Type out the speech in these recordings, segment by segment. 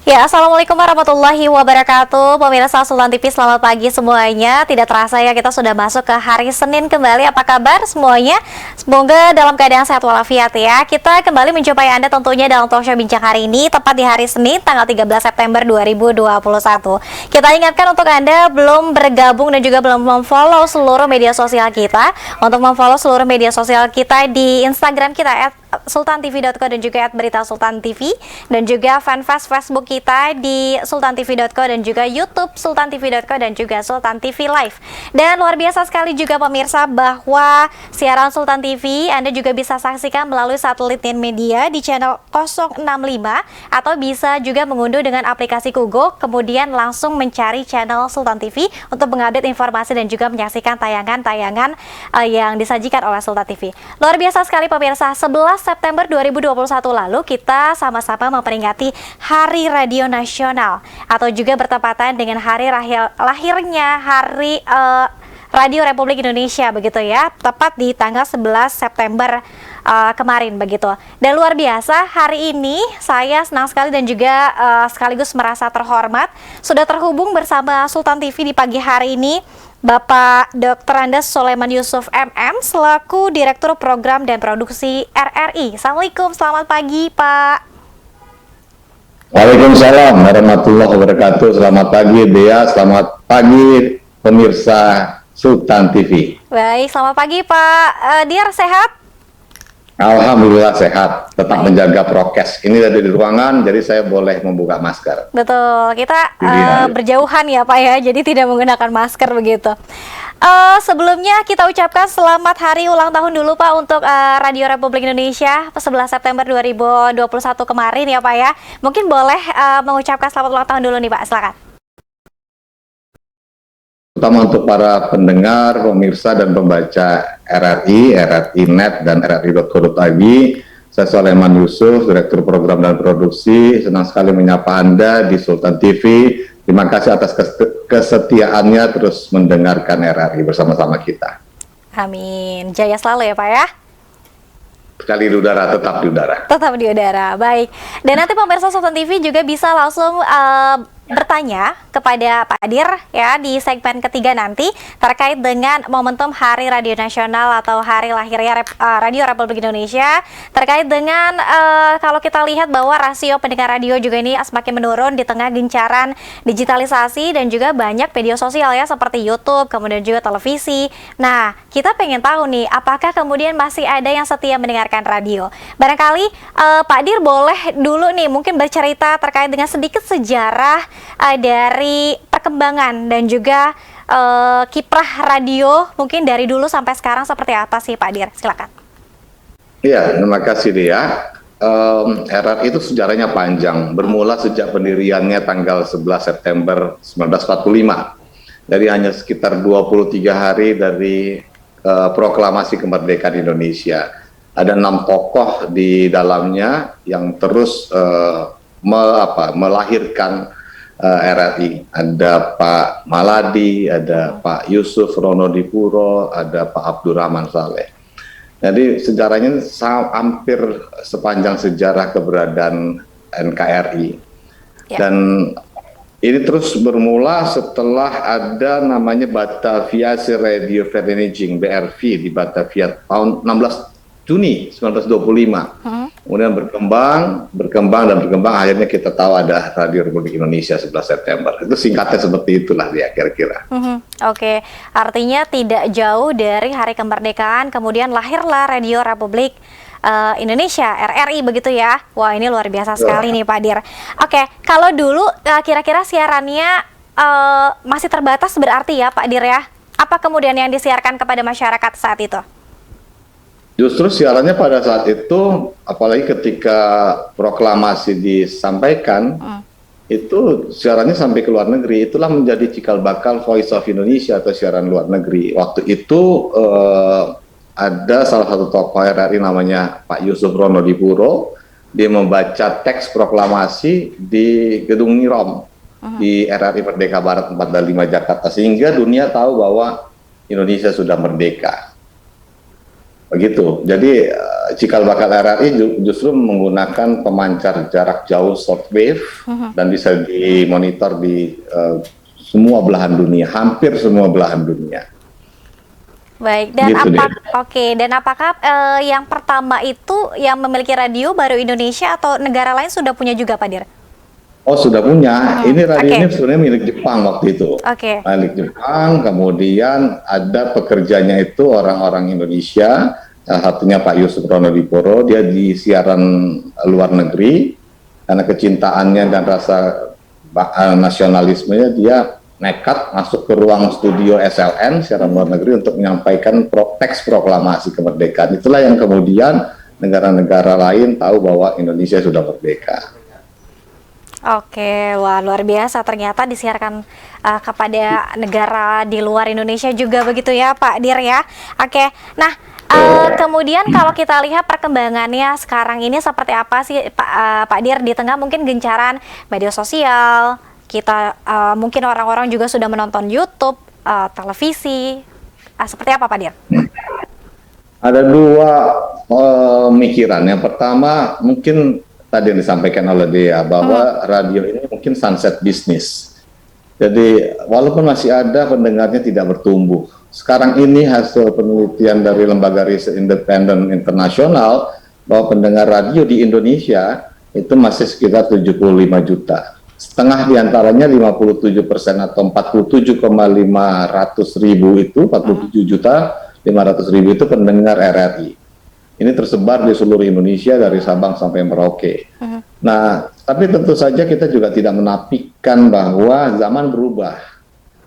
Ya, Assalamualaikum warahmatullahi wabarakatuh. Pemirsa Sultan TV, selamat pagi semuanya. Tidak terasa ya, kita sudah masuk ke hari Senin kembali. Apa kabar semuanya? Semoga dalam keadaan sehat walafiat ya. Kita kembali menjumpai Anda tentunya dalam talk show Bincang hari ini, tepat di hari Senin, tanggal 13 September 2021. Kita ingatkan untuk Anda belum bergabung dan juga belum memfollow seluruh media sosial kita, untuk memfollow seluruh media sosial kita di Instagram kita @sultantv.co dan juga @beritasultantv, dan juga fanpage Facebook kita di sultantv.co dan juga YouTube sultantv.co dan juga Sultan TV Live. Dan luar biasa sekali juga pemirsa bahwa siaran Sultan TV Anda juga bisa saksikan melalui satelit Media di channel 065, atau bisa juga mengunduh dengan aplikasi Kugo, kemudian langsung mencari channel Sultan TV untuk mengupdate informasi dan juga menyaksikan tayangan-tayangan yang disajikan oleh Sultan TV. Luar biasa sekali pemirsa, 11 September 2021 lalu kita sama-sama memperingati Hari Radio Nasional, atau juga bertepatan dengan hari lahirnya Hari Radio Republik Indonesia begitu ya, tepat di tanggal 11 September kemarin begitu. Dan luar biasa, hari ini saya senang sekali dan juga sekaligus merasa terhormat sudah terhubung bersama Sultan TV di pagi hari ini, Bapak Dr. Andes Soleman Yusuf MM selaku Direktur Program dan Produksi RRI. Assalamualaikum, selamat pagi Pak. Waalaikumsalam warahmatullahi wabarakatuh. Selamat pagi Dea, selamat pagi pemirsa Sultan TV. Baik, selamat pagi Pak. Diar sehat? Alhamdulillah sehat, tetap menjaga prokes. Ini dari ruangan, jadi saya boleh membuka masker. Betul, kita berjauhan ya Pak ya, jadi tidak menggunakan masker begitu. Sebelumnya kita ucapkan selamat hari ulang tahun dulu Pak untuk Radio Republik Indonesia 11 September 2021 kemarin ya Pak ya. Mungkin boleh mengucapkan selamat ulang tahun dulu nih Pak, silakan. Terutama untuk para pendengar, pemirsa dan pembaca RRI, RRI Net dan RRI.co.id. Saya Soleman Yusuf, Direktur Program dan Produksi. Senang sekali menyapa Anda di Sultan TV. Terima kasih atas kesetiaannya terus mendengarkan RRI bersama-sama kita. Amin. Jaya selalu ya Pak ya. Sekali di udara, tetap di udara. Tetap di udara, baik. Dan nanti pemirsa Sultan TV juga bisa langsung bertanya kepada Pak Dir ya di segmen ketiga nanti terkait dengan momentum Hari Radio Nasional atau hari lahirnya Radio Republik Indonesia, terkait dengan kalau kita lihat bahwa rasio pendengar radio juga ini semakin menurun di tengah gencaran digitalisasi dan juga banyak media sosial ya seperti YouTube, kemudian juga televisi. Nah, kita pengen tahu nih, apakah kemudian masih ada yang setia mendengarkan radio? Barangkali Pak Dir boleh dulu nih mungkin bercerita terkait dengan sedikit sejarah dari perkembangan dan juga kiprah radio mungkin dari dulu sampai sekarang seperti apa sih Pak Dir? Silakan. Iya, terima kasih Dea. RRI itu sejarahnya panjang, bermula sejak pendiriannya tanggal 11 September 1945. Dari hanya sekitar 23 hari dari proklamasi kemerdekaan Indonesia. Ada 6 tokoh di dalamnya yang terus melahirkan RRI. Ada Pak Maladi, ada Pak Yusuf Ronodipuro, ada Pak Abdurrahman Saleh. Jadi sejarahnya hampir sepanjang sejarah keberadaan NKRI. Ya. Dan ini terus bermula setelah ada namanya Batavia Radio Vereniging, BRV di Batavia tahun 16 Juni 1925. Kemudian berkembang, akhirnya kita tahu ada Radio Republik Indonesia 11 September. Itu singkatnya seperti itulah dia kira-kira. Oke, artinya tidak jauh dari hari kemerdekaan, kemudian lahirlah Radio Republik Indonesia, RRI begitu ya. Wah, ini luar biasa sekali nih Pak Dir. Oke, kalau dulu kira-kira siarannya masih terbatas berarti ya Pak Dir ya? Apa kemudian yang disiarkan kepada masyarakat saat itu? Justru siarannya pada saat itu, apalagi ketika proklamasi disampaikan, itu siarannya sampai ke luar negeri. Itulah menjadi cikal bakal Voice of Indonesia atau siaran luar negeri. Waktu itu ada salah satu tokoh RRI namanya Pak Yusuf Ronodipuro. Dia membaca teks proklamasi di Gedung Nirom di RRI Merdeka Barat 425 Jakarta, sehingga dunia tahu bahwa Indonesia sudah merdeka. Begitu. Jadi cikal bakal RRI justru menggunakan pemancar jarak jauh shortwave dan bisa dimonitor di semua belahan dunia, hampir semua belahan dunia. Baik, dan Gitu deh. dan apakah yang pertama itu yang memiliki radio baru Indonesia atau negara lain sudah punya juga, Pak Dir? Oh, sudah punya. Ini radio Oke. ini sebenarnya milik Jepang waktu itu. Oke. Milik Jepang, kemudian ada pekerjanya itu orang-orang Indonesia, salah satunya Pak Yusuf Ronodipuro, dia di siaran luar negeri, karena kecintaannya dan rasa nasionalismenya, dia nekat masuk ke ruang studio SLN, siaran luar negeri, untuk menyampaikan teks proklamasi kemerdekaan. Itulah yang kemudian negara-negara lain tahu bahwa Indonesia sudah merdeka. Oke, wah luar biasa, ternyata disiarkan kepada negara di luar Indonesia juga begitu ya Pak Dir ya. Oke, nah kemudian kalau kita lihat perkembangannya sekarang ini seperti apa sih Pak Dir, di tengah mungkin gencaran media sosial, kita mungkin orang-orang juga sudah menonton YouTube, televisi, seperti apa Pak Dir? Ada dua pemikiran. Yang pertama mungkin tadi yang disampaikan oleh Dea, bahwa radio ini mungkin sunset business. Jadi walaupun masih ada, pendengarnya tidak bertumbuh. Sekarang ini hasil penelitian dari lembaga riset independen internasional bahwa pendengar radio di Indonesia itu masih sekitar 75 juta. Setengah diantaranya 57% atau 47,5 ribu itu, 47 juta 500.000 itu pendengar RRI. Ini tersebar di seluruh Indonesia dari Sabang sampai Merauke. Nah, tapi tentu saja kita juga tidak menafikan bahwa zaman berubah.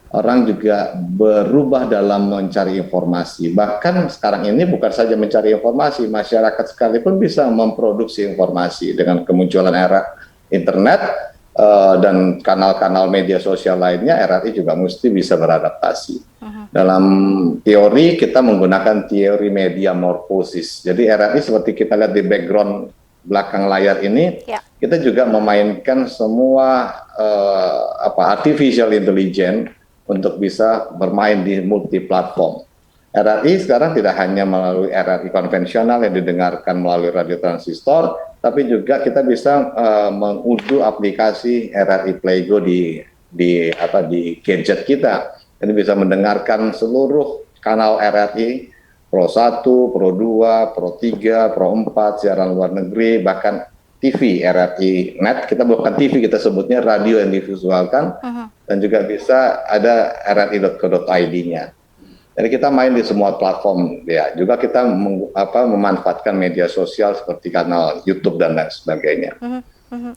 Orang juga berubah dalam mencari informasi. Bahkan sekarang ini bukan saja mencari informasi, masyarakat sekalipun bisa memproduksi informasi dengan kemunculan era internet dan kanal-kanal media sosial lainnya. RRI juga mesti bisa beradaptasi. Dalam teori kita menggunakan teori media morfosis. Jadi RRI seperti kita lihat di background belakang layar ini, kita juga memainkan semua artificial intelligence untuk bisa bermain di multi platform. RRI sekarang tidak hanya melalui RRI konvensional yang didengarkan melalui radio transistor, tapi juga kita bisa mengunduh aplikasi RRI Playgo di gadget kita. Jadi bisa mendengarkan seluruh kanal RRI, Pro 1, Pro 2, Pro 3, Pro 4, siaran luar negeri, bahkan TV RRI Net. Kita bukan TV, kita sebutnya radio yang divisualkan, dan juga bisa ada rri.co.id-nya. Jadi kita main di semua platform ya. Juga kita memanfaatkan media sosial seperti kanal YouTube dan lain sebagainya.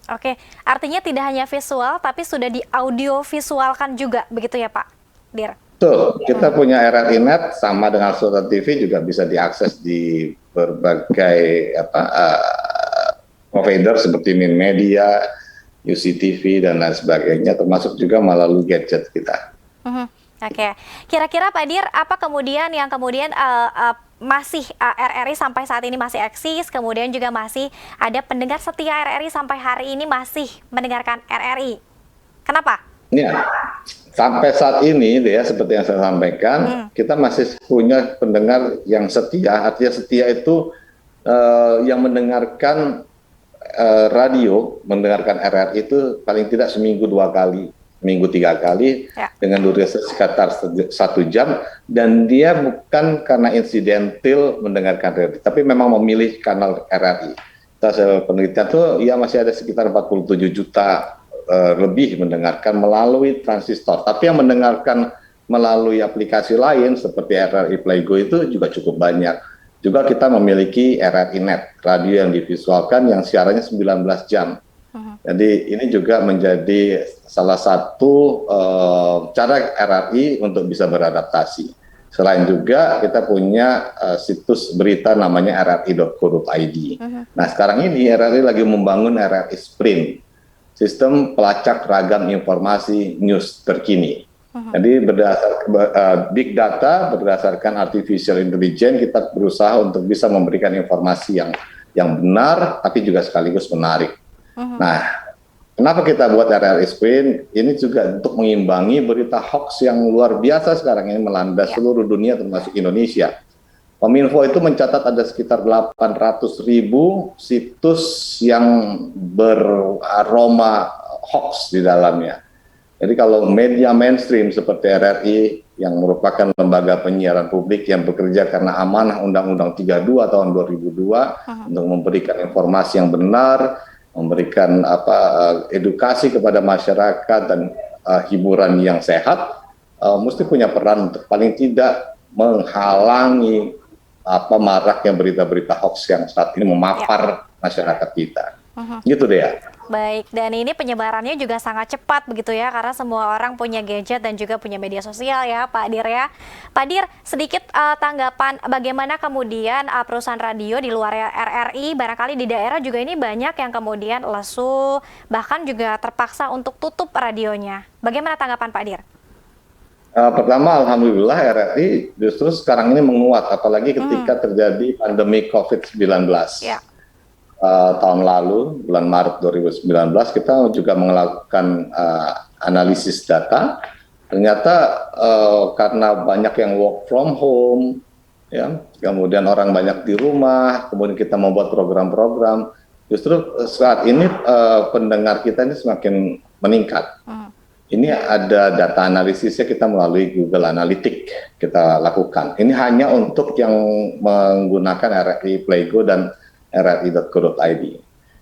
Oke, artinya tidak hanya visual, tapi sudah di audio visualkan juga, begitu ya Pak Dir? Betul, kita punya RRI Net sama dengan Sultan TV juga bisa diakses di berbagai provider seperti Min Media, UCTV dan lain sebagainya, termasuk juga melalui gadget kita. Oke, kira-kira Pak Dir, apa kemudian yang masih RRI sampai saat ini masih eksis, kemudian juga masih ada pendengar setia RRI sampai hari ini masih mendengarkan RRI? Kenapa? Ya, sampai saat ini ya, seperti yang saya sampaikan, kita masih punya pendengar yang setia. Artinya setia itu yang mendengarkan radio, mendengarkan RRI itu paling tidak seminggu 2 kali, seminggu 3 kali, dengan durasi sekitar 1 jam, dan dia bukan karena insidental mendengarkan RRI, tapi memang memilih kanal RRI. Hasil penelitian itu ya masih ada sekitar 47 juta lebih mendengarkan melalui transistor, tapi yang mendengarkan melalui aplikasi lain seperti RRI Playgo itu juga cukup banyak. Juga kita memiliki RRI Net, radio yang divisualkan yang siarannya 19 jam. Jadi ini juga menjadi salah satu cara RRI untuk bisa beradaptasi. Selain juga kita punya situs berita namanya rri.co.id. Nah sekarang ini RRI lagi membangun RRI Sprint, sistem pelacak ragam informasi news terkini. Jadi big data berdasarkan artificial intelligence, kita berusaha untuk bisa memberikan informasi yang benar tapi juga sekaligus menarik. Nah, kenapa kita buat RRI Sprint? Ini juga untuk mengimbangi berita hoax yang luar biasa sekarang ini melanda seluruh dunia termasuk Indonesia. Kominfo itu mencatat ada sekitar 800.000 situs yang beraroma hoax di dalamnya. Jadi kalau media mainstream seperti RRI yang merupakan lembaga penyiaran publik yang bekerja karena amanah Undang-Undang 32 tahun 2002 untuk memberikan informasi yang benar, memberikan edukasi kepada masyarakat dan hiburan yang sehat, mesti punya peran untuk paling tidak menghalangi maraknya berita-berita hoax yang saat ini memapar masyarakat kita. Gitu deh ya. Baik, dan ini penyebarannya juga sangat cepat begitu ya, karena semua orang punya gadget dan juga punya media sosial ya Pak Dir ya. Pak Dir, sedikit tanggapan bagaimana kemudian perusahaan radio di luar RRI, barangkali di daerah juga ini banyak yang kemudian lesu, bahkan juga terpaksa untuk tutup radionya. Bagaimana tanggapan Pak Dir? Pertama, alhamdulillah RRI justru sekarang ini menguat, apalagi ketika terjadi pandemi COVID-19. Ya. Tahun lalu, bulan Maret 2019, kita juga melakukan analisis data. Ternyata karena banyak yang work from home, ya, kemudian orang banyak di rumah, kemudian kita membuat program-program, justru saat ini pendengar kita ini semakin meningkat. Ini ada data analisisnya kita melalui Google Analytics kita lakukan. Ini hanya untuk yang menggunakan RRI Playgo dan rri.co.id.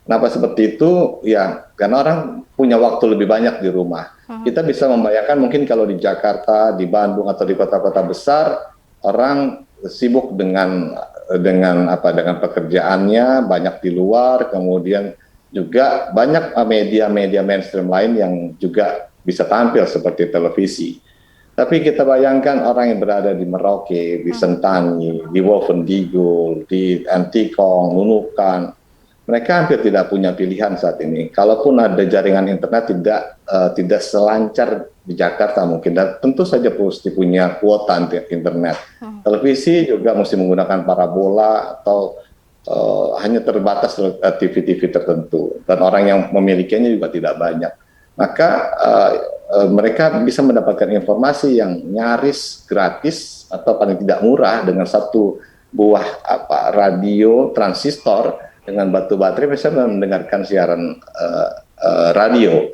Kenapa seperti itu? Ya, karena orang punya waktu lebih banyak di rumah. Kita bisa membayangkan mungkin kalau di Jakarta, di Bandung atau di kota-kota besar, orang sibuk dengan pekerjaannya, banyak di luar, kemudian juga banyak media-media mainstream lain yang juga bisa tampil seperti televisi. Tapi kita bayangkan orang yang berada di Merauke, di Sentani, di Wolvendigul, di Antikong, Nunukan, mereka hampir tidak punya pilihan saat ini. Kalaupun ada jaringan internet tidak selancar di Jakarta mungkin, dan tentu saja mesti punya kuota internet. Televisi juga mesti menggunakan parabola atau hanya terbatas TV-TV tertentu, dan orang yang memilikinya juga tidak banyak. Maka mereka bisa mendapatkan informasi yang nyaris gratis atau paling tidak murah dengan satu buah radio transistor dengan batu baterai bisa mendengarkan siaran radio.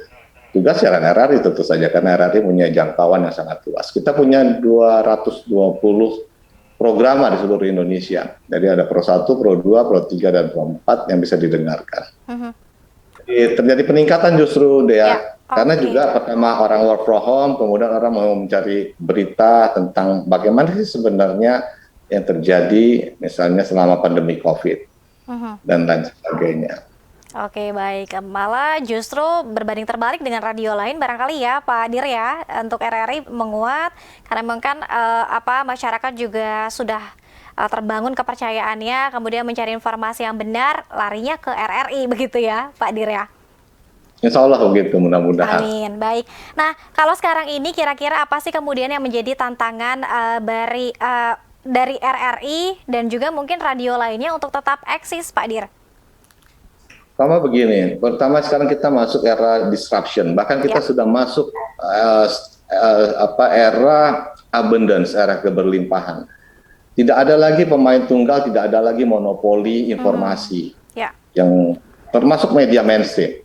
Juga siaran RRI tentu saja, karena RRI punya jangkauan yang sangat luas. Kita punya 220 program di seluruh Indonesia. Jadi ada Pro 1, Pro 2, Pro 3, dan Pro 4 yang bisa didengarkan. Terjadi peningkatan justru Dea, karena juga pertama orang work from home, kemudian orang mau mencari berita tentang bagaimana sih sebenarnya yang terjadi misalnya selama pandemi COVID dan lain sebagainya. Oke, baik. Malah justru berbanding terbalik dengan radio lain barangkali ya Pak Dir ya, untuk RRI menguat karena memang kan masyarakat juga sudah terbangun kepercayaannya, kemudian mencari informasi yang benar, larinya ke RRI begitu ya Pak Dir ya? Insya Allah begitu, mudah-mudahan. Amin, baik. Nah, kalau sekarang ini kira-kira apa sih kemudian yang menjadi tantangan dari RRI dan juga mungkin radio lainnya untuk tetap eksis Pak Dir? Pertama begini, pertama sekarang kita masuk era disruption, bahkan kita sudah masuk era abundance, era keberlimpahan. Tidak ada lagi pemain tunggal, tidak ada lagi monopoli informasi yang termasuk media mainstream.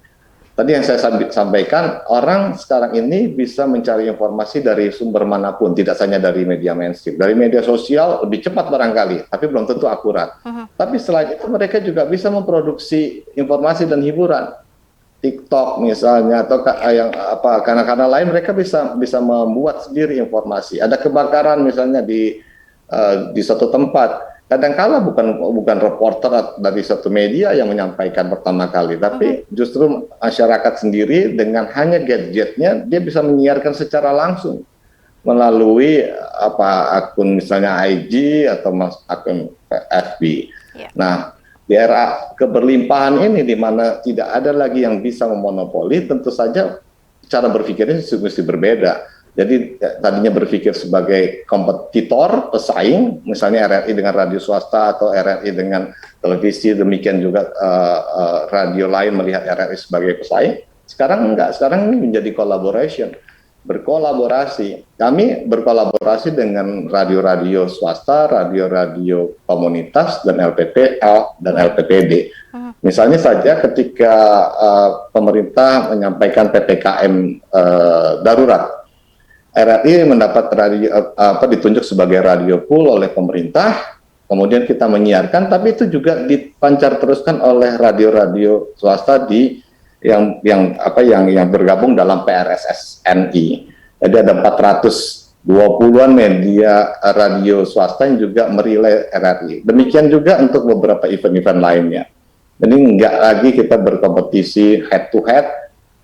Tadi yang saya sampaikan, orang sekarang ini bisa mencari informasi dari sumber manapun, tidak hanya dari media mainstream. Dari media sosial lebih cepat barangkali, tapi belum tentu akurat. Tapi selain itu mereka juga bisa memproduksi informasi dan hiburan. TikTok misalnya, atau kanal-kanal lain mereka bisa membuat sendiri informasi. Ada kebakaran misalnya di suatu tempat, kadang-kala bukan reporter dari satu media yang menyampaikan pertama kali, tapi justru masyarakat sendiri dengan hanya gadgetnya dia bisa menyiarkan secara langsung melalui akun misalnya IG atau akun FB. Nah, di era keberlimpahan ini di mana tidak ada lagi yang bisa memonopoli, tentu saja cara berpikirnya mesti berbeda. Jadi tadinya berpikir sebagai kompetitor, pesaing, misalnya RRI dengan radio swasta atau RRI dengan televisi, demikian juga radio lain melihat RRI sebagai pesaing. Sekarang enggak, sekarang ini menjadi collaboration. berkolaborasi. Kami berkolaborasi dengan radio-radio swasta, radio-radio komunitas, dan LPPL dan LPPD. Misalnya saja ketika pemerintah menyampaikan PPKM darurat, RRI mendapat ditunjuk sebagai radio pool oleh pemerintah, kemudian kita menyiarkan, tapi itu juga dipancar teruskan oleh radio-radio swasta yang bergabung dalam PRSSNI. Jadi ada 420-an media radio swasta yang juga merilai RRI. Demikian juga untuk beberapa event-event lainnya. Jadi nggak lagi kita berkompetisi head to head,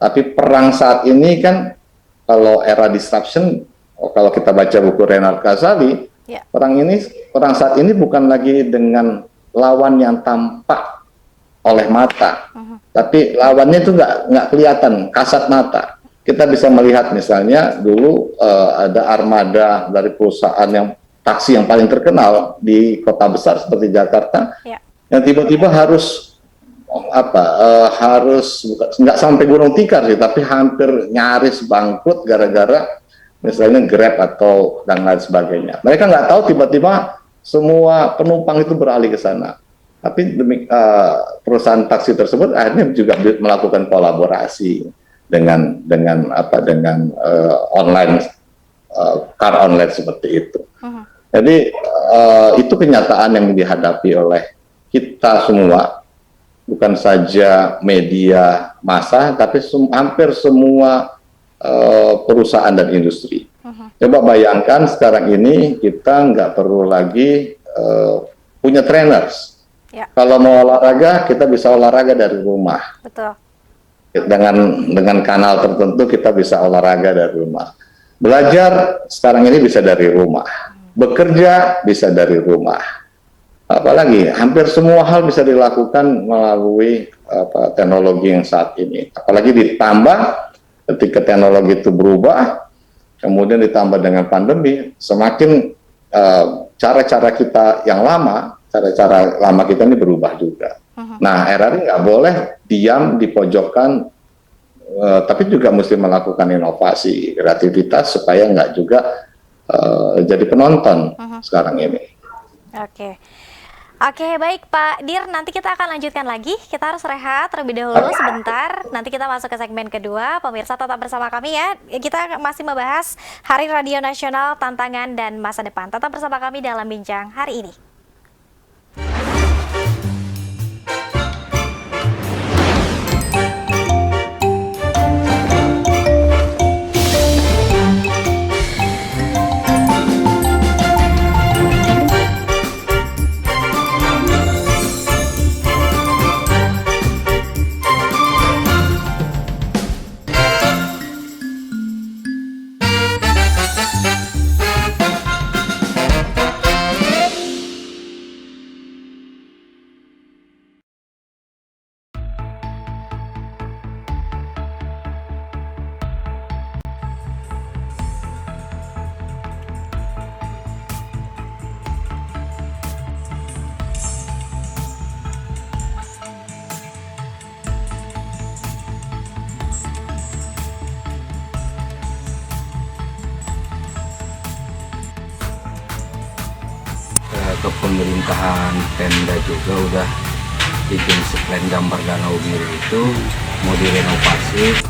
tapi perang saat ini kan, kalau era disruption, kalau kita baca buku Renard Ghazali, perang saat ini bukan lagi dengan lawan yang tampak oleh mata, tapi lawannya itu nggak kelihatan, kasat mata. Kita bisa melihat misalnya dulu ada armada dari perusahaan yang taksi yang paling terkenal di kota besar seperti Jakarta, yang tiba-tiba harus nggak sampai gulung tikar sih, tapi hampir nyaris bangkrut gara-gara misalnya Grab atau dan lain sebagainya. Mereka nggak tahu tiba-tiba semua penumpang itu beralih ke sana. Tapi perusahaan taksi tersebut akhirnya juga melakukan kolaborasi dengan online car online seperti itu. Jadi itu kenyataan yang dihadapi oleh kita semua, bukan saja media massa, tapi hampir semua perusahaan dan industri. Coba bayangkan sekarang ini kita nggak perlu lagi punya trainers. Kalau mau olahraga, kita bisa olahraga dari rumah. Betul. Dengan kanal tertentu kita bisa olahraga dari rumah. Belajar sekarang ini bisa dari rumah. Bekerja bisa dari rumah. Apalagi hampir semua hal bisa dilakukan melalui teknologi yang saat ini. Apalagi ditambah ketika teknologi itu berubah, kemudian ditambah dengan pandemi, semakin cara-cara kita yang lama, cara-cara lama kita ini berubah juga. Nah, RRI nggak boleh diam di pojokan, tapi juga mesti melakukan inovasi, kreativitas supaya nggak juga jadi penonton sekarang ini. Oke, baik Pak Dir, nanti kita akan lanjutkan lagi. Kita harus rehat terlebih dahulu sebentar. Nanti kita masuk ke segmen kedua. Pemirsa tetap bersama kami ya. Kita masih membahas Hari Radio Nasional, Tantangan dan Masa Depan. Tetap bersama kami dalam Bincang hari ini. Pemerintahan Pemda juga udah bikin plan gambar Danau Biru itu mau direnovasi.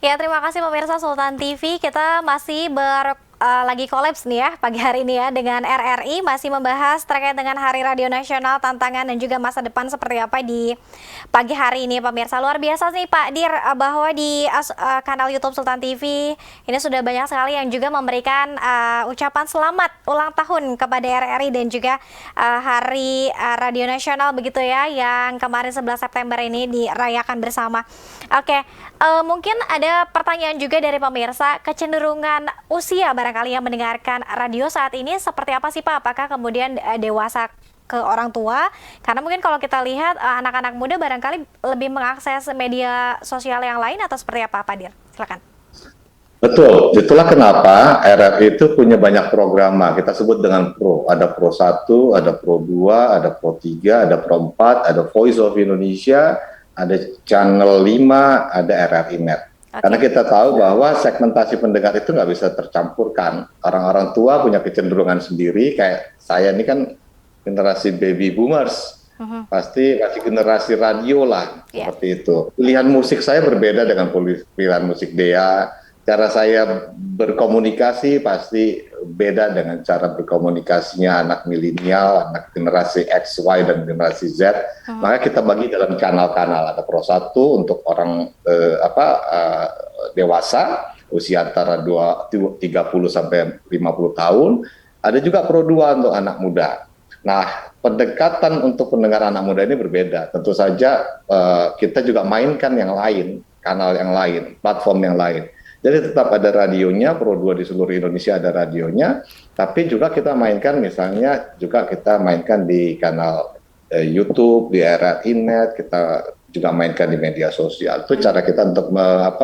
Oke, terima kasih pemirsa Sultan TV. Kita masih lagi kolaps nih ya pagi hari ini ya dengan RRI, masih membahas terkait dengan Hari Radio Nasional, tantangan dan juga masa depan seperti apa di pagi hari ini pemirsa. Luar biasa sih Pak Dir, bahwa di kanal YouTube Sultan TV ini sudah banyak sekali yang juga memberikan ucapan selamat ulang tahun kepada RRI dan juga Hari Radio Nasional begitu ya, yang kemarin 11 September ini dirayakan bersama. Oke, mungkin ada pertanyaan juga dari pemirsa, kecenderungan usia barangkali yang mendengarkan radio saat ini seperti apa sih Pak? Apakah kemudian dewasa ke orang tua? Karena mungkin kalau kita lihat anak-anak muda barangkali lebih mengakses media sosial yang lain, atau seperti apa Pak Dir? Silakan. Betul, itulah kenapa RRI itu punya banyak program, kita sebut dengan Pro. Ada Pro 1, ada Pro 2, ada Pro 3, ada Pro 4, ada Voice of Indonesia, ada Channel 5, ada RRI Net. Okay. Karena kita tahu bahwa segmentasi pendengar itu nggak bisa tercampurkan. Orang-orang tua punya kecenderungan sendiri, kayak saya ini kan generasi baby boomers, pasti kasih generasi radio lah, seperti itu. Pilihan musik saya berbeda dengan pilihan musik Dea. Cara saya berkomunikasi pasti beda dengan cara berkomunikasinya anak milenial, anak generasi X, Y, dan generasi Z. Maka kita bagi dalam kanal-kanal. Ada Pro 1 untuk orang dewasa, usia antara 30 sampai 50 tahun. Ada juga Pro 2 untuk anak muda. Nah, pendekatan untuk pendengar anak muda ini berbeda. Tentu saja kita juga mainkan yang lain, kanal yang lain, platform yang lain. Jadi tetap ada radionya, Pro 2 di seluruh Indonesia ada radionya, tapi juga kita mainkan, misalnya juga kita mainkan di kanal YouTube, di RRI Net, kita juga mainkan di media sosial. Itu cara kita untuk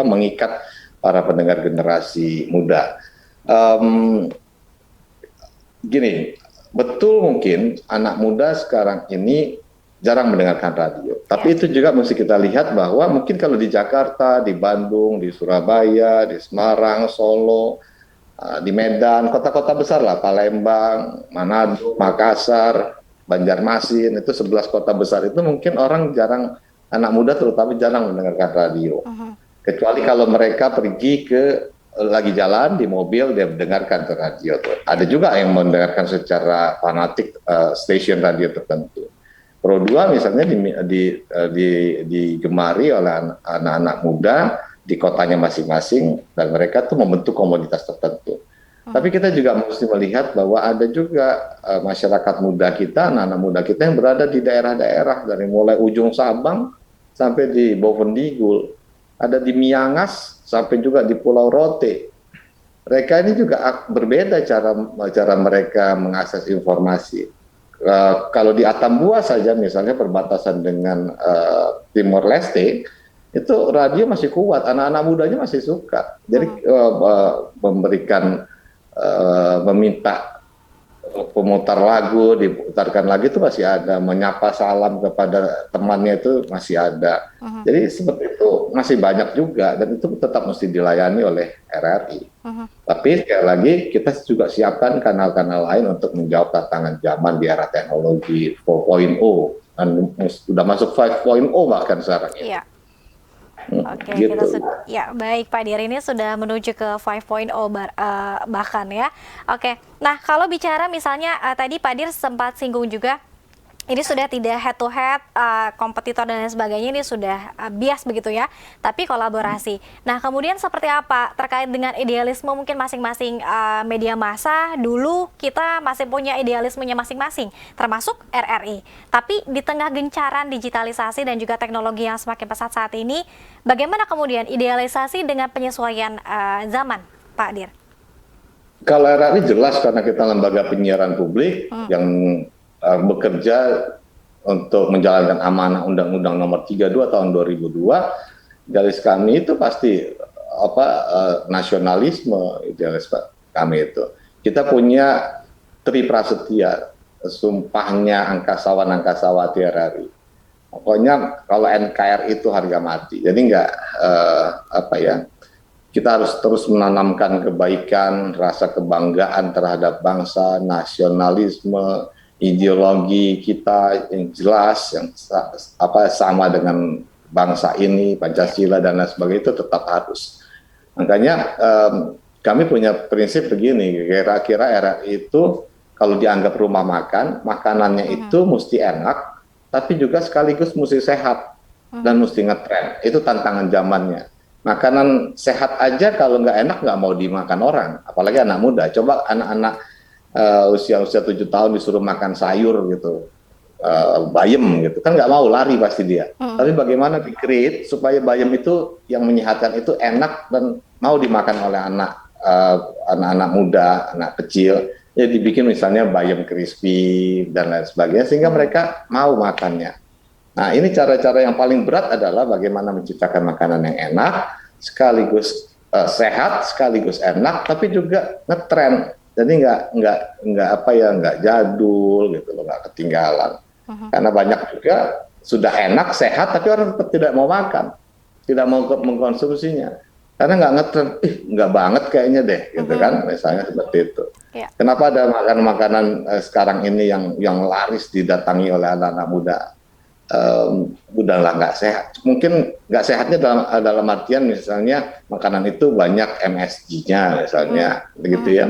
mengikat para pendengar generasi muda. Gini, betul mungkin anak muda sekarang ini jarang mendengarkan radio. Tapi itu juga mesti kita lihat bahwa mungkin kalau di Jakarta, di Bandung, di Surabaya, di Semarang, Solo, di Medan, kota-kota besar lah, Palembang, Manado, Makassar, Banjarmasin, itu 11 kota besar itu mungkin orang jarang, anak muda terutama jarang mendengarkan radio. Kecuali kalau mereka pergi lagi jalan di mobil, dia mendengarkan ke radio. Ada juga yang mendengarkan secara fanatik stasiun radio tertentu. Pro 2 misalnya digemari oleh anak-anak muda di kotanya masing-masing, dan mereka tuh membentuk komunitas tertentu. Tapi kita juga mesti melihat bahwa ada juga masyarakat muda kita, anak-anak muda kita yang berada di daerah-daerah, dari mulai ujung Sabang sampai di Bovendigul, ada di Miangas sampai juga di Pulau Rote. Mereka ini juga berbeda cara mereka mengakses informasi. Kalau di Atambua saja misalnya perbatasan dengan Timor Leste, itu radio masih kuat, anak-anak mudanya masih suka. Jadi meminta pemutar lagu, diputarkan lagi itu masih ada, menyapa salam kepada temannya itu masih ada. Jadi seperti itu masih banyak juga, dan itu tetap mesti dilayani oleh RRI. Tapi sekali lagi kita juga siapkan kanal-kanal lain untuk menjawab tantangan zaman di era teknologi 4.0, dan sudah masuk 5.0 bahkan sekarang ini. Iya. Oke, gitu. Ya baik Pak Dir, ini sudah menuju ke 5.0 bahkan ya. Oke, nah kalau bicara misalnya tadi Pak Dir sempat singgung juga, ini sudah tidak head to head, kompetitor dan lain sebagainya, ini sudah bias begitu ya, tapi kolaborasi. Nah kemudian seperti apa terkait dengan idealisme mungkin masing-masing media massa? Dulu kita masih punya idealismenya masing-masing, termasuk RRI. Tapi di tengah gencaran digitalisasi dan juga teknologi yang semakin pesat saat ini, bagaimana kemudian idealisasi dengan penyesuaian zaman, Pak Dir? Kalau RRI jelas karena kita lembaga penyiaran publik yang bekerja untuk menjalankan amanah Undang-Undang Nomor 32 Tahun 2002, idealis kami itu pasti nasionalisme, idealis kami itu. Kita punya Tri Prasetya, sumpahnya angkasawati RRI. Pokoknya kalau NKRI itu harga mati. Jadi kita harus terus menanamkan kebaikan, rasa kebanggaan terhadap bangsa, nasionalisme, ideologi kita yang jelas, yang sama dengan bangsa ini, Pancasila dan lain sebagainya, itu tetap harus. Makanya kami punya prinsip begini, kira-kira RRI itu kalau dianggap rumah makan, makanannya itu mesti enak, tapi juga sekaligus mesti sehat dan mesti ngetren. Itu tantangan zamannya. Makanan sehat aja kalau nggak enak nggak mau dimakan orang, apalagi anak muda. Coba anak-anak usia-usia 7 tahun disuruh makan sayur gitu, bayam gitu, kan nggak mau, lari pasti dia. Tapi bagaimana di-create supaya bayam itu yang menyehatkan itu enak dan mau dimakan oleh anak-anak muda, anak kecil. Ya dibikin misalnya bayam crispy dan lain sebagainya sehingga mereka mau makannya. Nah, ini cara-cara yang paling berat adalah bagaimana menciptakan makanan yang enak, sekaligus sehat, sekaligus enak, tapi juga ngetren. Jadi nggak jadul gitu loh, nggak ketinggalan. Karena banyak juga sudah enak, sehat, tapi orang tetap tidak mau makan, tidak mau mengkonsumsinya. Karena nggak ngetren, nggak banget kayaknya deh, gitu kan, misalnya seperti itu. Yeah. Kenapa ada makanan-makanan sekarang ini yang laris didatangi oleh anak-anak muda? Udahlah nggak sehat. Mungkin nggak sehatnya dalam artian misalnya makanan itu banyak MSG-nya misalnya, begitu ya.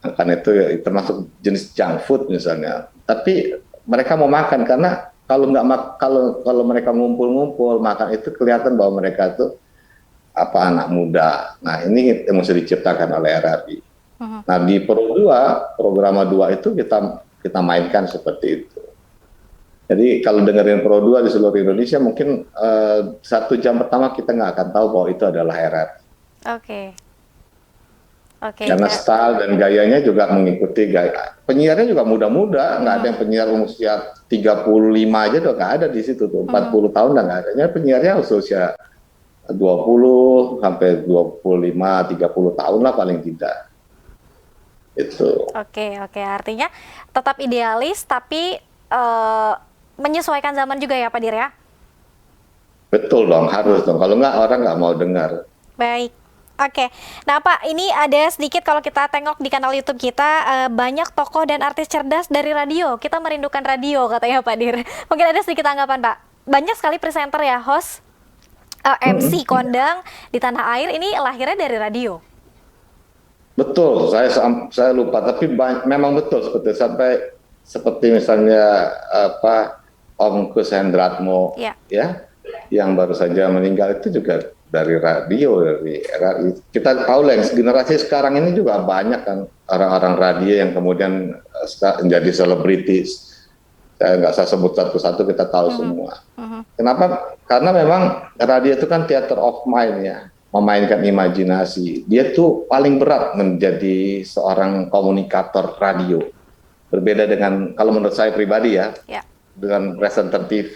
Makanan itu termasuk jenis junk food misalnya. Tapi mereka mau makan karena kalau mereka ngumpul-ngumpul makan itu kelihatan bahwa mereka itu anak muda. Nah, ini yang mesti diciptakan oleh RRI. Nah, di program 2 itu kita mainkan seperti itu. Jadi kalau dengerin Pro 2 di seluruh Indonesia mungkin 1 jam pertama kita nggak akan tahu bahwa itu adalah RRI. Oke. Karena style dan gayanya juga mengikuti gaya. Penyiarnya juga muda-muda, nggak ada yang penyiar usia 35 aja udah nggak ada di situ tuh, 40 tahun dan nggak ada. Penyiarnya usia 20 sampai 25, 30 tahun lah paling tidak. Itu. Oke, artinya tetap idealis tapi menyesuaikan zaman juga ya Pak Dir ya? Betul dong, harus dong. Kalau nggak orang nggak mau dengar. Baik. Oke, nah Pak, ini ada sedikit kalau kita tengok di kanal YouTube kita, banyak tokoh dan artis cerdas dari radio. Kita merindukan radio katanya Pak Dir. Mungkin ada sedikit tanggapan Pak. Banyak sekali presenter ya, host, MC kondang di tanah air ini lahirnya dari radio. Betul, saya lupa, tapi memang betul seperti misalnya Om Kus Hendratmo, ya, yang baru saja meninggal itu juga dari radio, dari RRI. Kita tahu lah, generasi sekarang ini juga banyak kan orang-orang radio yang kemudian menjadi selebritis. Saya nggak usah sebut satu-satu, kita tahu semua. Kenapa? Karena memang radio itu kan theater of mind ya, memainkan imajinasi. Dia tuh paling berat menjadi seorang komunikator radio. Berbeda dengan, kalau menurut saya pribadi ya, dengan presenter TV,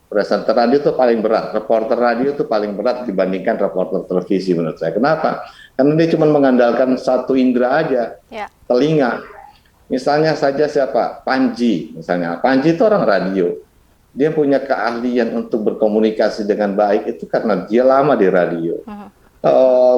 presenter radio itu paling berat. Reporter radio itu paling berat dibandingkan reporter televisi menurut saya. Kenapa? Karena dia cuma mengandalkan satu indera aja, telinga. Misalnya saja siapa? Panji misalnya. Panji itu orang radio. Dia punya keahlian untuk berkomunikasi dengan baik itu karena dia lama di radio.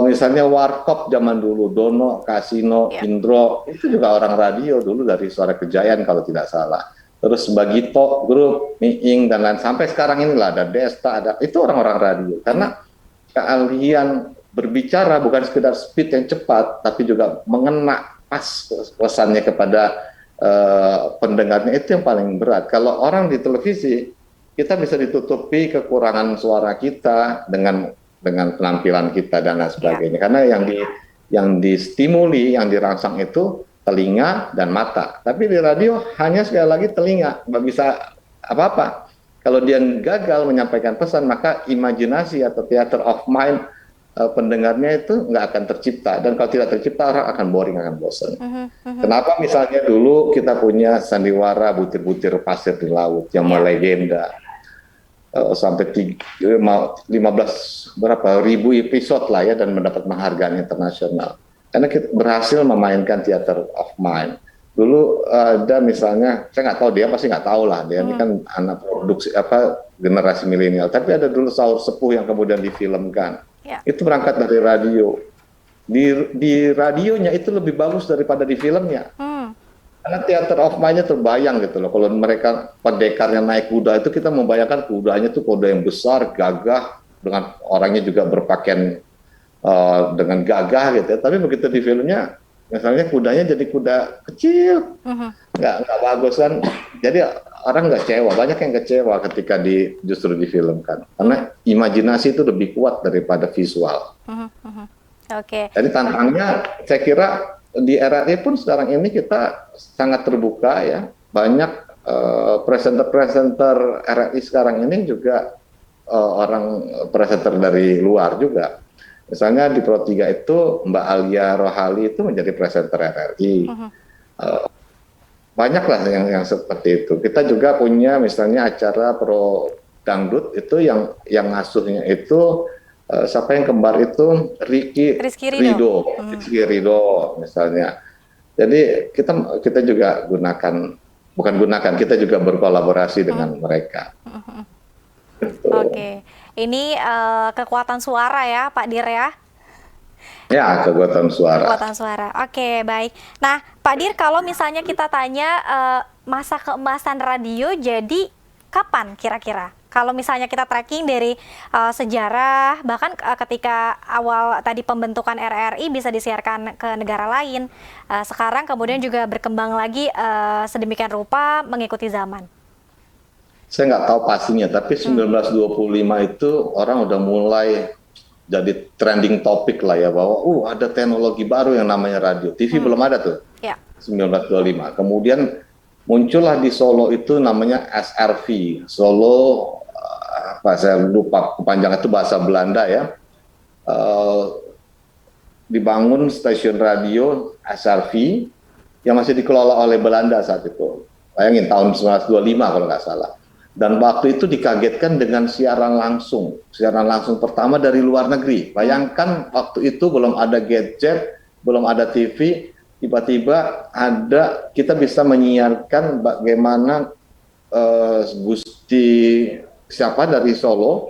Misalnya Warkop zaman dulu, Dono, Kasino, Indro, itu juga orang radio dulu dari Suara Kejayaan kalau tidak salah. Terus Bagito, Grup, Miing, dan lain sampai sekarang inilah ada Desta, itu orang-orang radio. Karena keahlian berbicara bukan sekedar speed yang cepat, tapi juga mengena pas pesannya kepada pendengarnya, itu yang paling berat. Kalau orang di televisi, kita bisa ditutupi kekurangan suara kita dengan penampilan kita dan lain sebagainya. Karena yang distimuli, yang dirangsang itu telinga dan mata. Tapi di radio hanya sekali lagi telinga, nggak bisa apa-apa. Kalau dia gagal menyampaikan pesan, maka imajinasi atau theater of mind pendengarnya itu nggak akan tercipta. Dan kalau tidak tercipta, orang akan boring, akan bosan. Kenapa misalnya dulu kita punya sandiwara butir-butir pasir di laut yang melegenda. Sampai 15 ribu episode lah ya, dan mendapat penghargaan internasional. Karena kita berhasil memainkan theater of mind. Dulu ada misalnya, saya nggak tahu, dia pasti nggak tahu lah, dia ini kan anak produksi generasi milenial. Tapi ada dulu Sahur Sepuh yang kemudian difilmkan. Itu berangkat dari radio. Di radionya itu lebih bagus daripada di filmnya. Karena theater of mind-nya terbayang gitu loh. Kalau mereka pendekarnya naik kuda itu, kita membayangkan kudanya itu kuda yang besar, gagah, dengan orangnya juga berpakaian dengan gagah gitu ya. Tapi begitu di filmnya, misalnya kudanya jadi kuda kecil, nggak bagus kan. Jadi orang nggak kecewa, banyak yang kecewa ketika justru difilmkan. Karena imajinasi itu lebih kuat daripada visual. Oke. Jadi tantangannya, saya kira di RRI pun sekarang ini kita sangat terbuka ya. Banyak presenter-presenter RRI sekarang ini juga orang presenter dari luar juga. Misalnya di Pro 3 itu Mbak Alia Rohali itu menjadi presenter RRI. Banyak lah yang seperti itu. Kita juga punya misalnya acara Pro Dangdut itu yang ngasuhnya itu siapa yang kembar itu Rizky Ridho. Rizky Ridho misalnya. Jadi kita juga kita juga berkolaborasi dengan mereka. Oke, ini kekuatan suara ya Pak Dir ya? Ya, kekuatan suara. Kekuatan suara. Oke, baik. Nah, Pak Dir, kalau misalnya kita tanya masa keemasan radio, jadi kapan kira-kira? Kalau misalnya kita tracking dari sejarah, bahkan ketika awal tadi pembentukan RRI bisa disiarkan ke negara lain, sekarang kemudian juga berkembang lagi sedemikian rupa mengikuti zaman. Saya nggak tahu pastinya, tapi 1925 itu orang udah mulai jadi trending topik lah ya, bahwa ada teknologi baru yang namanya radio. TV belum ada tuh, Ya. 1925. Kemudian muncullah di Solo itu namanya SRV, Solo, saya lupa kepanjangan itu bahasa Belanda ya, dibangun stasiun radio SRV yang masih dikelola oleh Belanda saat itu. Bayangin tahun 1925 kalau nggak salah. Dan waktu itu dikagetkan dengan siaran langsung pertama dari luar negeri. Bayangkan waktu itu belum ada gadget, belum ada TV, tiba-tiba kita bisa menyiarkan bagaimana Gusti siapa dari Solo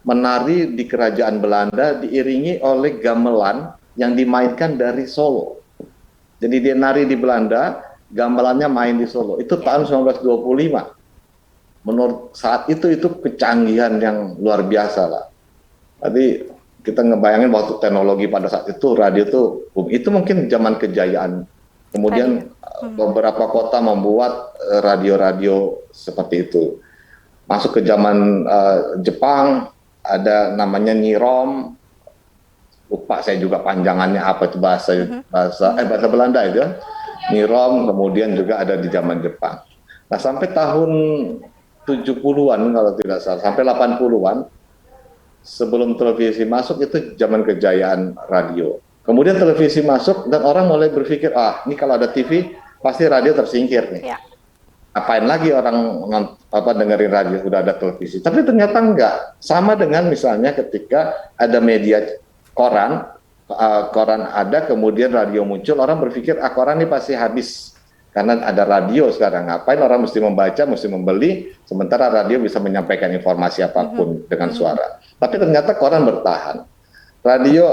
menari di kerajaan Belanda diiringi oleh gamelan yang dimainkan dari Solo. Jadi dia nari di Belanda, gamelannya main di Solo. Itu tahun 1925. Menurut saat itu kecanggihan yang luar biasa lah. Tadi kita ngebayangin waktu teknologi pada saat itu radio itu mungkin zaman kejayaan. Kemudian beberapa kota membuat radio-radio seperti itu. Masuk ke zaman Jepang, ada namanya Nirom. Lupa saya juga panjangannya apa itu bahasa Belanda itu ya. Nirom, kemudian juga ada di zaman Jepang. Nah, sampai tahun 70-an kalau tidak salah, sampai 80-an sebelum televisi masuk itu zaman kejayaan radio. Kemudian televisi masuk dan orang mulai berpikir, ini kalau ada TV pasti radio tersingkir nih. Ya. Apain lagi orang dengerin radio, udah ada televisi. Tapi ternyata enggak. Sama dengan misalnya ketika ada media koran ada, kemudian radio muncul, orang berpikir koran ini pasti habis. Karena ada radio sekarang, ngapain orang mesti membaca, mesti membeli, sementara radio bisa menyampaikan informasi apapun dengan suara. Tapi ternyata koran bertahan. Radio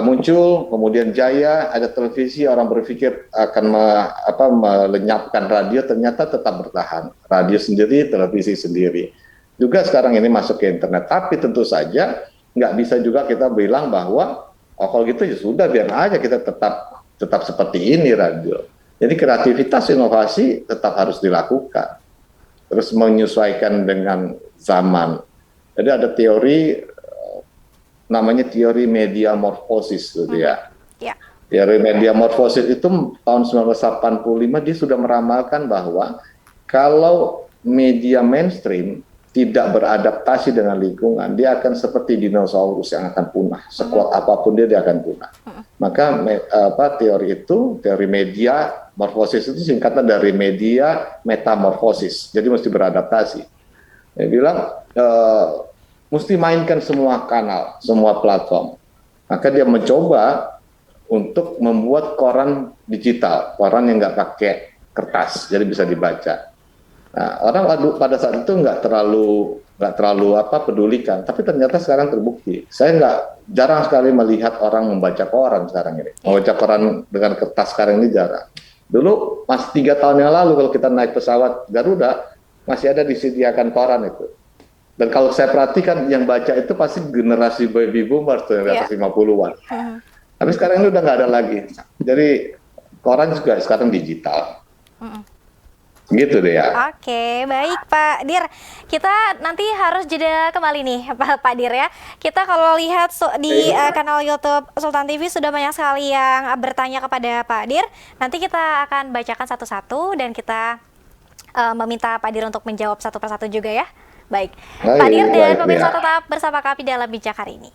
muncul, kemudian jaya, ada televisi, orang berpikir akan melenyapkan radio, ternyata tetap bertahan. Radio sendiri, televisi sendiri. Juga sekarang ini masuk ke internet, tapi tentu saja nggak bisa juga kita bilang bahwa kalau gitu ya sudah, biar aja kita tetap seperti ini radio. Jadi kreativitas inovasi tetap harus dilakukan, terus menyesuaikan dengan zaman. Jadi ada teori namanya teori media morfosis gitu ya. Teori media morfosis itu tahun 1985 dia sudah meramalkan bahwa kalau media mainstream tidak beradaptasi dengan lingkungan, dia akan seperti dinosaurus yang akan punah. Sekuat apapun dia akan punah. Maka teori media morfosis itu singkatan dari media metamorfosis. Jadi mesti beradaptasi. Dia bilang mesti mainkan semua kanal, semua platform. Maka dia mencoba untuk membuat koran digital, koran yang nggak pakai kertas, jadi bisa dibaca. Nah, orang pada saat itu nggak terlalu pedulikan, tapi ternyata sekarang terbukti. Saya jarang sekali melihat orang membaca koran sekarang ini. Membaca koran dengan kertas sekarang ini jarang. Dulu masih 3 tahun yang lalu kalau kita naik pesawat Garuda masih ada disediakan koran itu. Dan kalau saya perhatikan yang baca itu pasti generasi baby boomers tuh yang di atas 50-an. Tapi sekarang ini udah nggak ada lagi. Jadi koran juga sekarang digital. Gitu deh ya. Oke, baik Pak Dir. Kita nanti harus jeda kembali nih Pak Dir ya. Kita kalau lihat di kanal YouTube Sultan TV sudah banyak sekali yang bertanya kepada Pak Dir. Nanti kita akan bacakan satu-satu dan kita meminta Pak Dir untuk menjawab satu persatu juga ya. Baik, Pak Dir dan pemirsa tetap bersama kami dalam Bijak hari ini.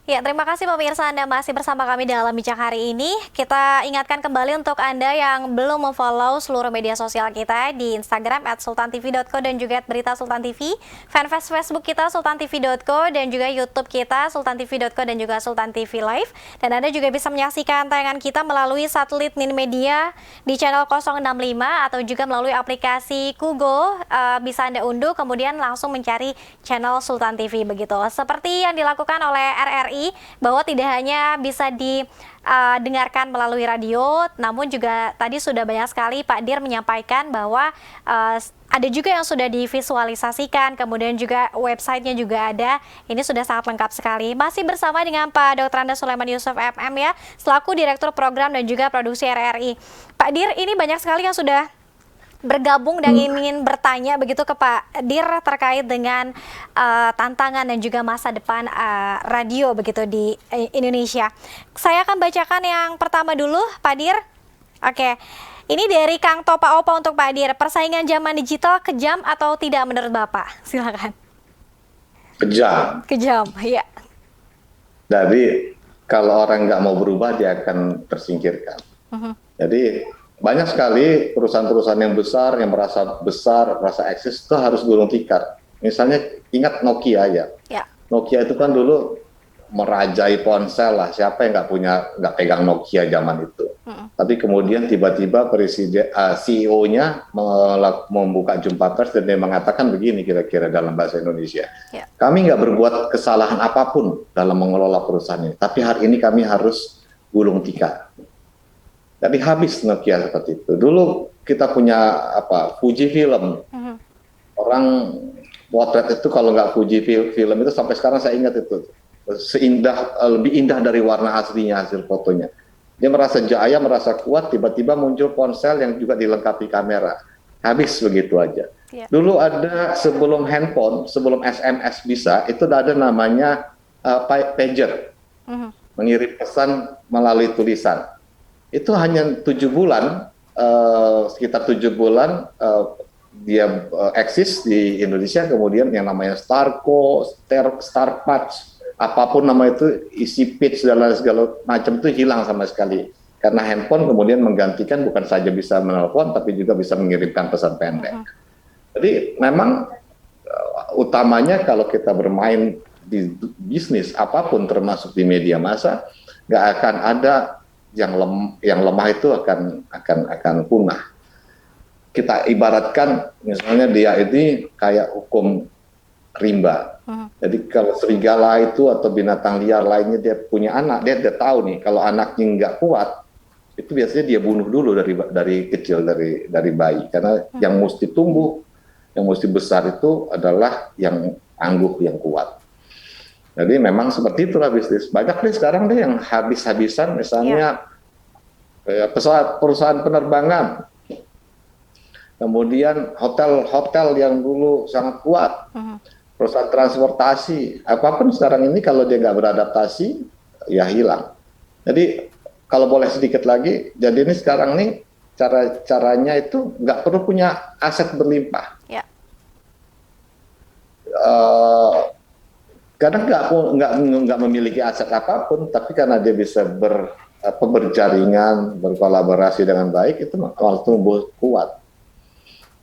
Ya, terima kasih pemirsa, Anda masih bersama kami dalam Bijak hari ini. Kita ingatkan kembali untuk Anda yang belum memfollow seluruh media sosial kita di Instagram @sultantv.co dan juga @berita Sultan TV, fanpage Facebook kita sultantv.co dan juga YouTube kita sultantv.co dan juga Sultan TV Live. Dan Anda juga bisa menyaksikan tayangan kita melalui satelit Ninmedia di channel 065 atau juga melalui aplikasi Kugo, bisa Anda unduh kemudian langsung mencari channel Sultan TV begitu. Seperti yang dilakukan oleh RRI bahwa tidak hanya bisa didengarkan melalui radio, namun juga tadi sudah banyak sekali Pak Dir menyampaikan bahwa ada juga yang sudah divisualisasikan, kemudian juga websitenya juga ada. Ini sudah sangat lengkap sekali. Masih bersama dengan Pak Dr. Andes Sulaiman Yusuf MM ya, selaku Direktur Program dan juga Produksi RRI. Pak Dir, ini banyak sekali yang sudah bergabung dan ingin bertanya begitu ke Pak Dir terkait dengan tantangan dan juga masa depan radio begitu di Indonesia. Saya akan bacakan yang pertama dulu, Pak Dir. Oke, ini dari Kang Topa Opa untuk Pak Dir. Persaingan zaman digital kejam atau tidak menurut Bapak? Silakan. Kejam. Kejam, ya. Jadi kalau orang nggak mau berubah dia akan tersingkirkan. Jadi banyak sekali perusahaan-perusahaan yang besar, merasa eksis itu harus gulung tikar. Misalnya ingat Nokia ya. Nokia itu kan dulu merajai ponsel lah. Siapa yang nggak pegang Nokia zaman itu. Tapi kemudian tiba-tiba CEO-nya membuka jumpa pers dan dia mengatakan begini kira-kira dalam bahasa Indonesia. Kami nggak berbuat kesalahan apapun dalam mengelola perusahaan ini. Tapi hari ini kami harus gulung tikar. Jadi habis Nokia seperti itu. Dulu kita punya Fuji Film. Orang potret itu kalau nggak Fuji Film itu sampai sekarang saya ingat itu lebih indah dari warna aslinya hasil fotonya. Dia merasa jaya, merasa kuat, tiba-tiba muncul ponsel yang juga dilengkapi kamera. Habis begitu aja. Dulu ada sebelum handphone, sebelum SMS bisa, itu ada namanya pager. mengirim pesan melalui tulisan. Itu hanya 7 bulan, sekitar 7 bulan dia eksis di Indonesia. Kemudian yang namanya Starco, Starpatch, apapun nama itu, isi pitch dan lain segala macam itu hilang sama sekali. Karena handphone kemudian menggantikan bukan saja bisa menelpon, tapi juga bisa mengirimkan pesan pendek. Jadi memang utamanya kalau kita bermain di bisnis apapun, termasuk di media massa, nggak akan ada yang lemah itu akan punah. Kita ibaratkan misalnya dia ini kayak hukum rimba. Jadi kalau serigala itu atau binatang liar lainnya dia punya anak, dia tahu nih kalau anaknya nggak kuat, itu biasanya dia bunuh dulu dari kecil, dari bayi, karena yang mesti tumbuh, yang mesti besar itu adalah yang tangguh, yang kuat. Jadi memang seperti itulah bisnis. Banyak nih sekarang deh yang habis-habisan, misalnya perusahaan penerbangan, kemudian hotel-hotel yang dulu sangat kuat, perusahaan transportasi, apapun sekarang ini kalau dia nggak beradaptasi, ya hilang. Jadi kalau boleh sedikit lagi, jadi ini sekarang nih caranya itu nggak perlu punya aset berlimpah. Ya. Kadang nggak memiliki aset apapun, tapi karena dia bisa berjaringan, berkolaborasi dengan baik, itu malah tumbuh kuat.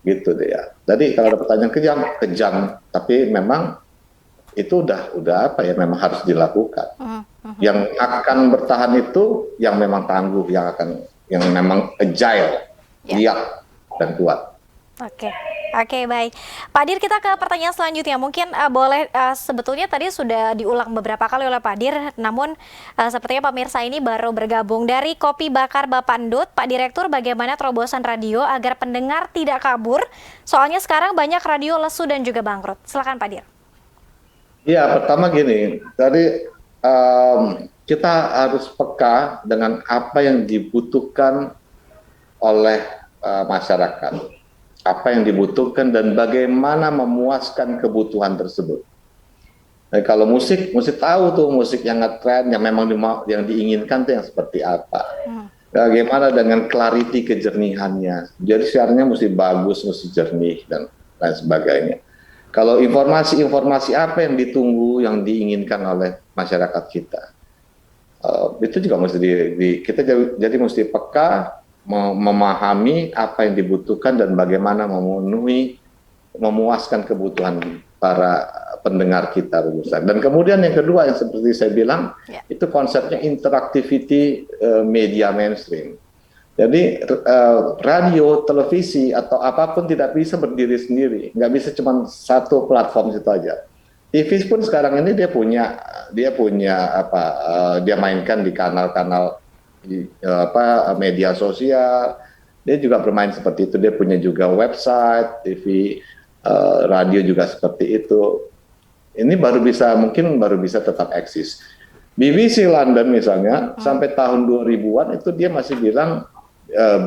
Gitu deh ya. Jadi kalau ada pertanyaan kejam, tapi memang itu udah apa ya, memang harus dilakukan. Yang akan bertahan itu yang memang tangguh, yang memang agile, lihat dan kuat. Oke, baik. Pak Dir, kita ke pertanyaan selanjutnya. Mungkin boleh, sebetulnya tadi sudah diulang beberapa kali oleh Pak Dir, namun sepertinya pemirsa ini baru bergabung. Dari Kopi Bakar Bapak Endut, Pak Direktur, bagaimana terobosan radio agar pendengar tidak kabur? Soalnya sekarang banyak radio lesu dan juga bangkrut. Silakan Pak Dir. Ya, pertama gini, tadi kita harus peka dengan apa yang dibutuhkan oleh masyarakat, apa yang dibutuhkan dan bagaimana memuaskan kebutuhan tersebut. Nah, kalau musik tahu tuh musik yang ngetrend, yang memang yang diinginkan tuh yang seperti apa. Bagaimana dengan clarity, kejernihannya. Jadi siarannya mesti bagus, mesti jernih dan lain sebagainya. Kalau informasi apa yang ditunggu, yang diinginkan oleh masyarakat kita, itu juga mesti kita jadi mesti peka, memahami apa yang dibutuhkan dan bagaimana memuaskan kebutuhan para pendengar kita. Dan kemudian yang kedua yang seperti saya bilang, itu konsepnya interactivity media mainstream. Jadi radio, televisi atau apapun tidak bisa berdiri sendiri, nggak bisa cuma satu platform situ aja. TV pun sekarang ini dia punya dia mainkan di kanal-kanal media sosial. Dia juga bermain seperti itu. Dia punya juga website, TV, radio juga seperti itu. Ini mungkin baru bisa tetap eksis. BBC London misalnya sampai tahun 2000-an itu dia masih bilang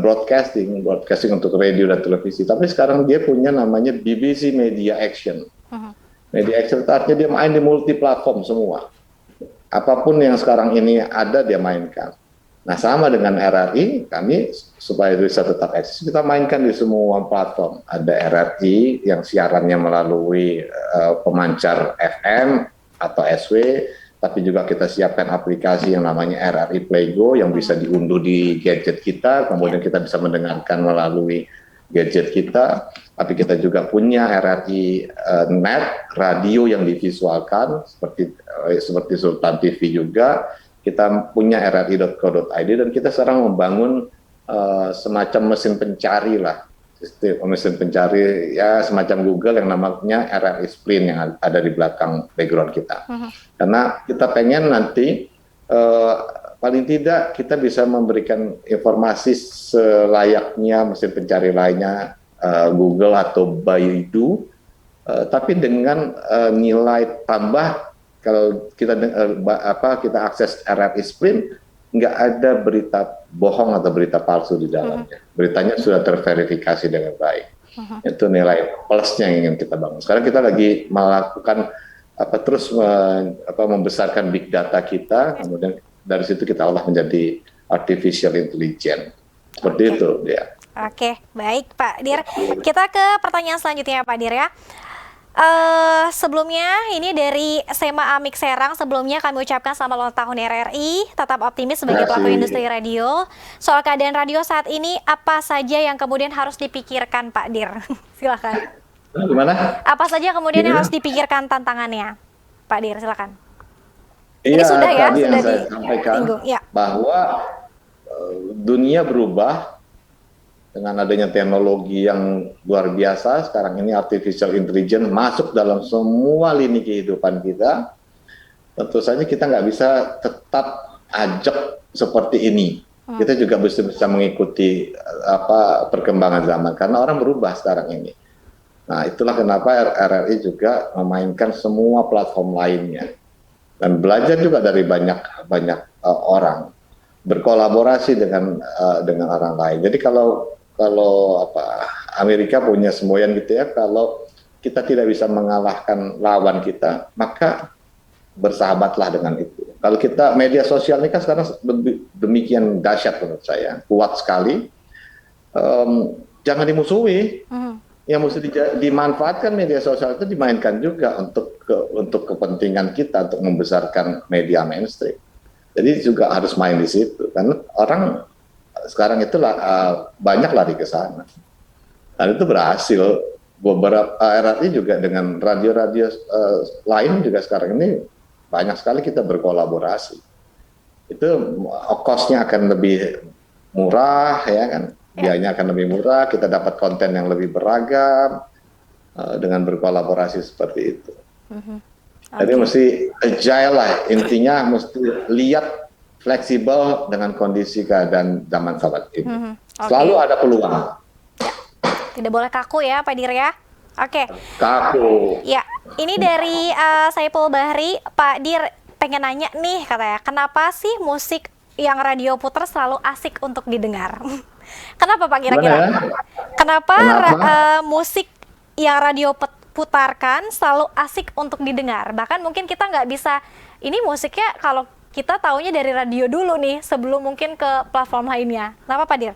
broadcasting untuk radio dan televisi. Tapi sekarang dia punya namanya BBC Media Action. Media Action artinya dia main di multi platform semua. Apapun yang sekarang ini ada dia mainkan. Nah, sama dengan RRI, kami supaya bisa tetap eksis, kita mainkan di semua platform. Ada RRI yang siarannya melalui pemancar FM atau SW, tapi juga kita siapkan aplikasi yang namanya RRI Playgo yang bisa diunduh di gadget kita, kemudian kita bisa mendengarkan melalui gadget kita. Tapi kita juga punya RRI Net, radio yang divisualkan, seperti Sultan TV juga. Kita punya rri.co.id dan kita sekarang membangun semacam mesin pencari lah, mesin pencari ya semacam Google yang namanya RRI Sprint yang ada di belakang background kita. Karena kita pengen nanti paling tidak kita bisa memberikan informasi selayaknya mesin pencari lainnya, Google atau Baidu, tapi dengan nilai tambah. Kalau kita akses RRI Sprint, nggak ada berita bohong atau berita palsu di dalamnya. Beritanya sudah terverifikasi dengan baik. Itu nilai plusnya yang ingin kita bangun. Sekarang kita lagi melakukan terus membesarkan big data kita, kemudian dari situ kita olah menjadi artificial intelligence. Seperti itu ya. Oke, baik Pak Dir. Kita ke pertanyaan selanjutnya Pak Dir ya. Sebelumnya ini dari Sema Amik Serang, sebelumnya kami ucapkan selamat ulang tahun RRI, tetap optimis sebagai pelaku industri radio. Soal keadaan radio saat ini, apa saja yang kemudian harus dipikirkan Pak Dir? Silakan. Gimana? Apa saja kemudian yang harus dipikirkan tantangannya, Pak Dir? Silakan. Iya, Ini sudah ya, tadi sudah yang saya sampaikan ya. bahwa dunia berubah dengan adanya teknologi yang luar biasa. Sekarang ini artificial intelligence masuk dalam semua lini kehidupan kita. Tentu saja kita nggak bisa tetap ajak seperti ini. Kita juga bisa mengikuti perkembangan zaman karena orang berubah sekarang ini. Nah, itulah kenapa RRI juga memainkan semua platform lainnya dan belajar juga dari banyak orang, berkolaborasi dengan orang lain. Jadi kalau Amerika punya semboyan gitu ya, kalau kita tidak bisa mengalahkan lawan kita, maka bersahabatlah dengan itu. Kalau kita media sosial ini kan sekarang demikian dahsyat menurut saya, kuat sekali. Jangan dimusuhi. Yang mesti dimanfaatkan media sosial itu dimainkan juga untuk kepentingan kita, untuk membesarkan media mainstream. Jadi juga harus main di situ, karena orang sekarang itulah banyak lari ke sana. Dan itu berhasil. Beberapa RRI juga dengan radio-radio lain juga sekarang ini banyak sekali kita berkolaborasi. Itu cost-nya akan lebih murah, ya kan? Biayanya akan lebih murah, kita dapat konten yang lebih beragam dengan berkolaborasi seperti itu. Jadi mesti agile lah, intinya mesti lihat fleksibel dengan kondisi keadaan zaman saat ini. Selalu ada peluang. Tidak boleh kaku ya Pak Dir ya. Oke. Kaku. Ya, ini dari Saipul Bahri, Pak Dir pengen nanya nih katanya, kenapa sih musik yang radio putar selalu asik untuk didengar? Kenapa Pak kira-kira? Kenapa? Musik yang radio putarkan selalu asik untuk didengar? Bahkan mungkin kita nggak bisa, ini musiknya kalau kita taunya dari radio dulu nih, sebelum mungkin ke platform lainnya. Kenapa Pak Dir?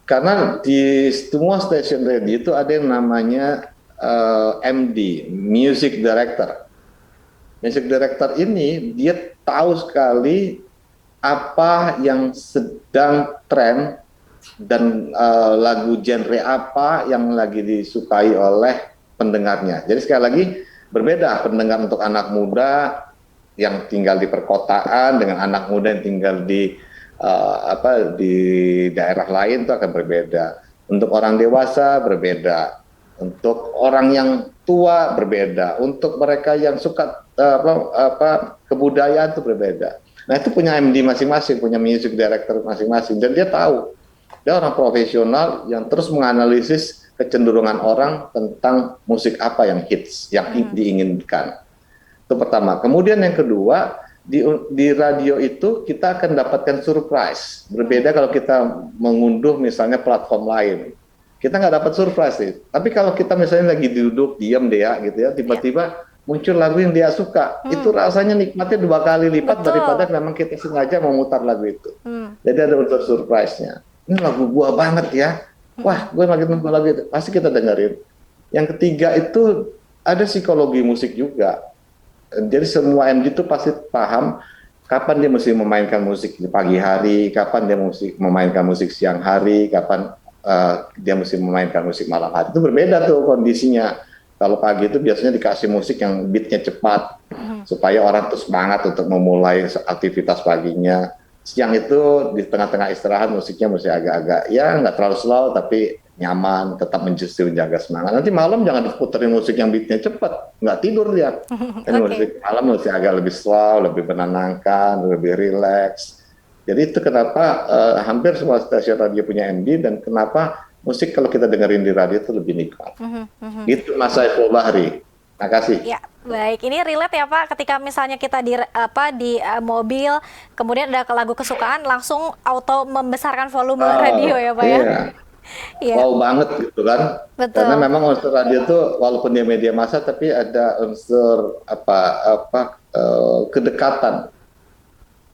Karena di semua stasiun radio itu ada yang namanya MD, Music Director. Music Director ini dia tahu sekali apa yang sedang tren dan lagu genre apa yang lagi disukai oleh pendengarnya. Jadi sekali lagi berbeda pendengar untuk anak muda yang tinggal di perkotaan dengan anak muda yang tinggal di di daerah lain itu akan berbeda. Untuk orang dewasa berbeda, untuk orang yang tua berbeda, untuk mereka yang suka kebudayaan itu berbeda. Nah itu punya MD masing-masing, punya music director masing-masing, dan dia tahu, dia orang profesional yang terus menganalisis kecenderungan orang tentang musik apa yang hits, yang diinginkan. Itu pertama. Kemudian yang kedua, di radio itu kita akan dapatkan surprise. Berbeda kalau kita mengunduh misalnya platform lain, kita nggak dapat surprise sih. Tapi kalau kita misalnya lagi duduk diam deh ya gitu ya, tiba-tiba muncul lagu yang dia suka, itu rasanya nikmatnya 2 kali lipat daripada memang kita sengaja memutar lagu itu. Jadi ada unsur surprise-nya. Ini lagu gua banget ya, wah gue lagi nunggu lagu itu, pasti kita dengerin. Yang ketiga itu ada psikologi musik juga. Jadi semua MD itu pasti paham kapan dia mesti memainkan musik di pagi hari, kapan dia mesti memainkan musik siang hari, kapan dia mesti memainkan musik malam hari. Itu berbeda tuh kondisinya. Kalau pagi itu biasanya dikasih musik yang beatnya cepat, supaya orang tuh semangat untuk memulai aktivitas paginya. Siang itu di tengah-tengah istirahat musiknya mesti agak-agak, ya nggak terlalu slow tapi nyaman, tetap menjaga semangat. Nanti malam jangan diputerin musik yang beatnya cepat, nggak tidur dia. Ini musik malam mesti agak lebih slow, lebih menenangkan, lebih relax. Jadi itu kenapa hampir semua stasiun radio punya MD, dan kenapa musik kalau kita dengerin di radio itu lebih nikmat. Itu Mas Saiful Bahri. Makasih. Ya, baik. Ini relate ya Pak, ketika misalnya kita di mobil, kemudian ada lagu kesukaan, langsung auto membesarkan volume radio ya Pak ya. Iya. Wow banget gitu kan. Betul. Karena memang unsur radio itu walaupun dia media massa tapi ada unsur kedekatan.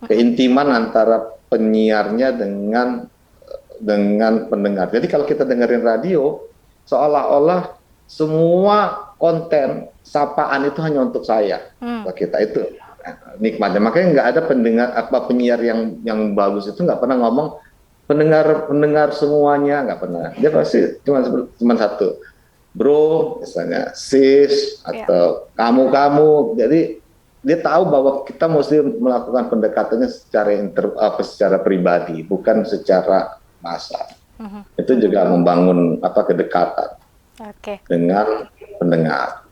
keintiman antara penyiarnya dengan pendengar. Jadi kalau kita dengerin radio, seolah-olah semua konten sapaan itu hanya untuk saya. Kita itu nikmatnya. Makanya nggak ada penyiar yang bagus itu nggak pernah ngomong pendengar semuanya, nggak pernah. Dia pasti cuma satu, bro, misalnya sis atau kamu. Jadi dia tahu bahwa kita mesti melakukan pendekatannya secara pribadi, bukan secara massa. Itu juga membangun kedekatan dengan pendengar.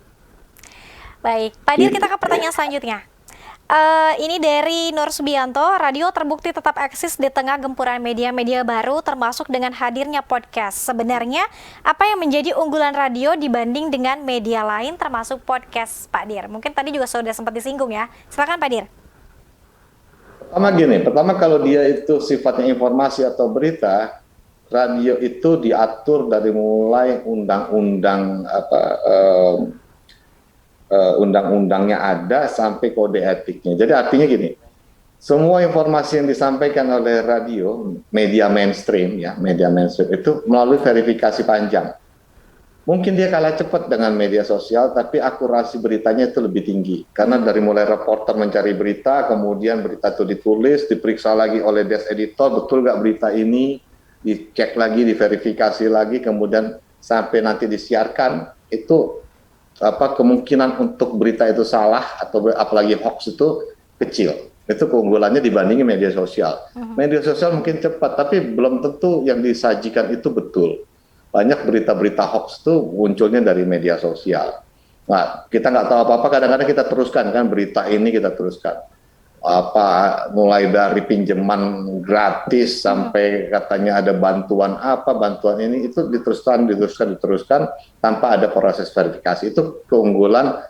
Baik, Pak Dir, kita ke pertanyaan selanjutnya. Ini dari Nur Subianto, radio terbukti tetap eksis di tengah gempuran media-media baru termasuk dengan hadirnya podcast. Sebenarnya apa yang menjadi unggulan radio dibanding dengan media lain termasuk podcast, Pak Dir? Mungkin tadi juga sudah sempat disinggung ya. Silakan Pak Dir. Pertama kalau dia itu sifatnya informasi atau berita, radio itu diatur dari mulai undang-undangnya ada sampai kode etiknya. Jadi artinya gini, semua informasi yang disampaikan oleh radio, media mainstream itu melalui verifikasi panjang. Mungkin dia kalah cepat dengan media sosial, tapi akurasi beritanya itu lebih tinggi. Karena dari mulai reporter mencari berita, kemudian berita itu ditulis, diperiksa lagi oleh desk editor, betul nggak berita ini, dicek lagi, diverifikasi lagi, kemudian sampai nanti disiarkan, itu kemungkinan untuk berita itu salah atau apalagi hoax itu kecil. Itu keunggulannya dibandingin media sosial. Media sosial mungkin cepat, tapi belum tentu yang disajikan itu betul. Banyak berita-berita hoax itu munculnya dari media sosial. Nah, kita nggak tahu apa-apa, kadang-kadang kita teruskan kan berita ini, kita teruskan. Mulai dari pinjaman gratis sampai katanya ada bantuan ini, itu diteruskan tanpa ada proses verifikasi. Itu keunggulan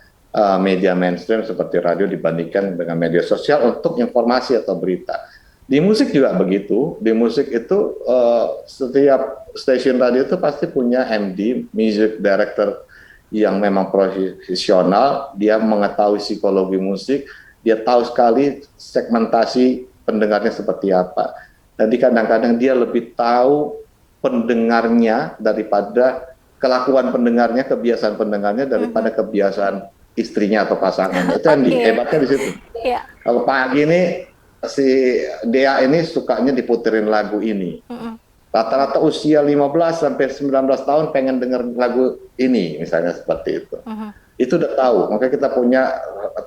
media mainstream seperti radio dibandingkan dengan media sosial untuk informasi atau berita. Di musik juga begitu. Di musik itu setiap stasiun radio itu pasti punya MD, music director, yang memang profesional. Dia mengetahui psikologi musik, dia tahu sekali segmentasi pendengarnya seperti apa. Jadi kadang-kadang dia lebih tahu pendengarnya daripada kelakuan pendengarnya, kebiasaan pendengarnya daripada kebiasaan istrinya atau pasangan. Itu yang hebatnya di situ. Kalau pagi ini si Dea ini sukanya diputerin lagu ini. Rata-rata usia 15 sampai 19 tahun pengen denger lagu ini, misalnya seperti itu. Itu udah tahu. Makanya kita punya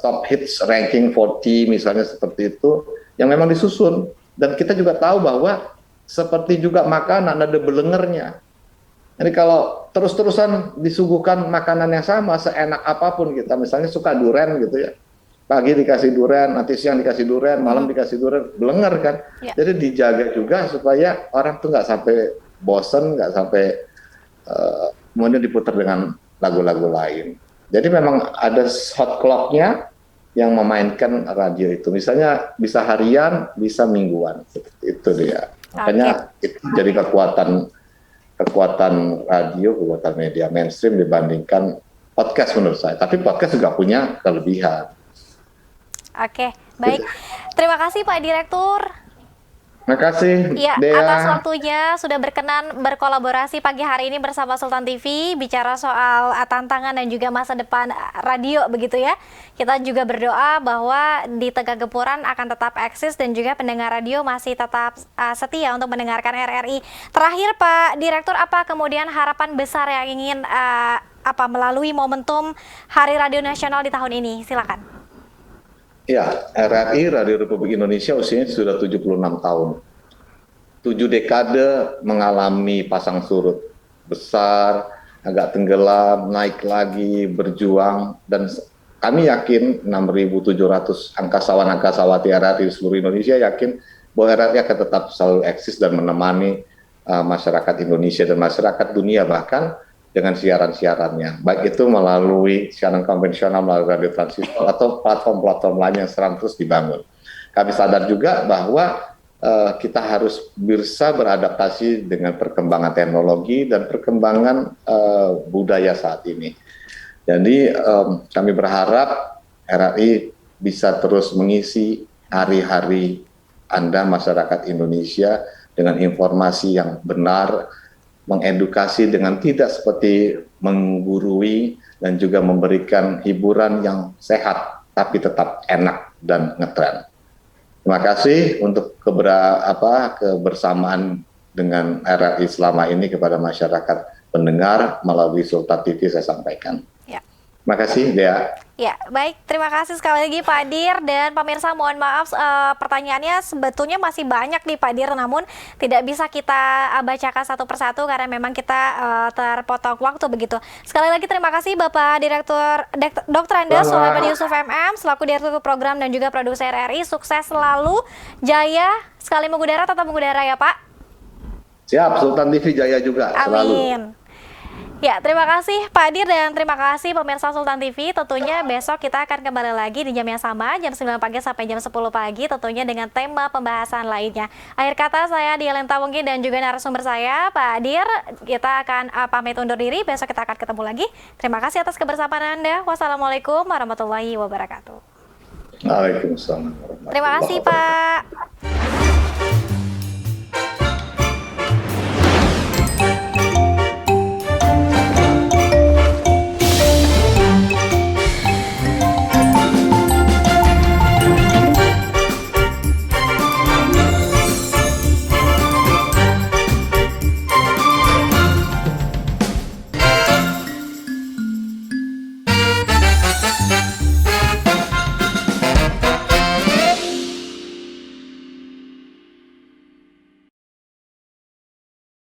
top hits ranking 40 misalnya seperti itu yang memang disusun. Dan kita juga tahu bahwa seperti juga makanan ada belengernya. Jadi kalau terus-terusan disuguhkan makanan yang sama, seenak apapun kita, misalnya suka durian gitu ya. Pagi dikasih durian, nanti siang dikasih durian, malam dikasih durian, belenger kan. Jadi dijaga juga supaya orang tuh nggak sampai bosen, nggak sampai kemudian diputar dengan lagu-lagu lain. Jadi memang ada hot clock-nya yang memainkan radio itu. Misalnya bisa harian, bisa mingguan. Itu dia. Makanya itu jadi kekuatan radio, kekuatan media mainstream dibandingkan podcast menurut saya. Tapi podcast juga punya kelebihan. Oke, baik. Terima kasih Pak Direktur. Terima kasih, Dea. Atas waktunya sudah berkenan berkolaborasi pagi hari ini bersama Sultan TV, bicara soal tantangan dan juga masa depan radio begitu ya. Kita juga berdoa bahwa di tengah gempuran akan tetap eksis dan juga pendengar radio masih tetap setia untuk mendengarkan RRI. Terakhir Pak Direktur, apa kemudian harapan besar yang ingin melalui momentum Hari Radio Nasional di tahun ini? Silakan. Ya, RRI, Radio Republik Indonesia usianya sudah 76 tahun. 7 dekade mengalami pasang surut besar, agak tenggelam, naik lagi, berjuang, dan kami yakin 6.700 angkasawati RRI di seluruh Indonesia yakin bahwa RRI akan tetap selalu eksis dan menemani masyarakat Indonesia dan masyarakat dunia bahkan dengan siaran-siarannya, baik itu melalui siaran konvensional, melalui radio transistor atau platform-platform lain yang sekarang terus dibangun. Kami sadar juga bahwa kita harus bisa beradaptasi dengan perkembangan teknologi dan perkembangan budaya saat ini. Jadi kami berharap RRI bisa terus mengisi hari-hari Anda masyarakat Indonesia dengan informasi yang benar, mengedukasi dengan tidak seperti menggurui dan juga memberikan hiburan yang sehat tapi tetap enak dan ngetren. Terima kasih untuk kebersamaan dengan RRI selama ini kepada masyarakat pendengar melalui Sultan TV saya sampaikan. Ya. Terima kasih, Dea. Ya, baik. Terima kasih sekali lagi Pak Dir, dan pemirsa mohon maaf pertanyaannya sebetulnya masih banyak nih Pak Dir, namun tidak bisa kita bacakan satu persatu karena memang kita terpotong waktu begitu. Sekali lagi terima kasih Bapak Direktur Dr. Andes Sulaiman Yusuf MM selaku Direktur Program dan juga Produser RRI. Sukses selalu, jaya sekali mengudara, tetap mengudara ya Pak. Siap, Sultan TV jaya juga selalu. Amin. Ya, terima kasih Pak Dir dan terima kasih pemirsa Sultan TV. Tentunya besok kita akan kembali lagi di jam yang sama, jam 9 pagi sampai jam 10 pagi, tentunya dengan tema pembahasan lainnya. Akhir kata saya Dialenta Wongki dan juga narasumber saya Pak Dir. Kita akan pamit undur diri, besok kita akan ketemu lagi. Terima kasih atas kebersamaan Anda. Wassalamualaikum warahmatullahi wabarakatuh. Waalaikumsalam warahmatullahi wabarakatuh. Terima kasih Pak.